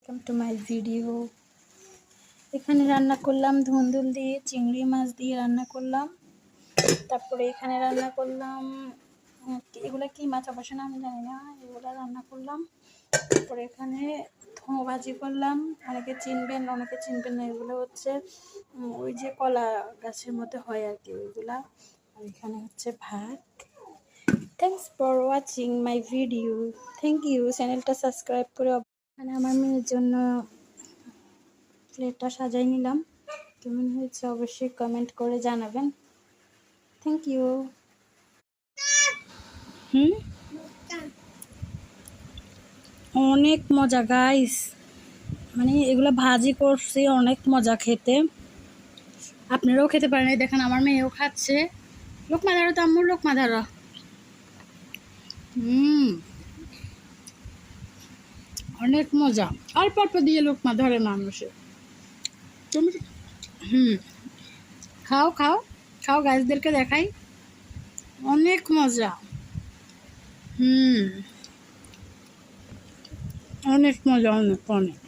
Welcome to my video. এখানে রান্না করলাম ধুন্দুল দিয়ে, চিংড়ি মাছ দিয়ে রান্না করলাম। তারপরে এখানে রান্না করলাম এগুলো কি মাছ অবশ্য আমি জানি না, এগুলো রান্না করলাম। তারপরে এখানে ধোঁ ভাজি করলাম, অনেকে চিনবেন অনেকে চিনবেন না। এগুলো হচ্ছে ওই যে কলা গাছের মধ্যে হয় আর কি ওইগুলা। আর এখানে হচ্ছে ভাত। Thanks for watching my video. Thank you. চ্যানেলটা সাবস্ক্রাইব করে। এখানে আমার মেয়ের জন্য প্লেটটা সাজাই নিলাম। কেমন হয়েছে অবশ্যই কমেন্ট করে জানাবেন। Thank you. অনেক মজা গাইস, মানে এগুলো ভাজি করছি, অনেক মজা খেতে। আপনারাও খেতে পারেন। এই দেখেন আমার মেয়েও খাচ্ছে। লোকমা ধরো তো আম্মুর, লোকমা ধরো। অনেক মজা। অল্প অল্প দিয়ে লোকমা ধরে মানুষে। তুমি খাও খাও খাও, গাছদেরকে দেখাই। অনেক মজা। অনেক মজা, অনেক অনেক।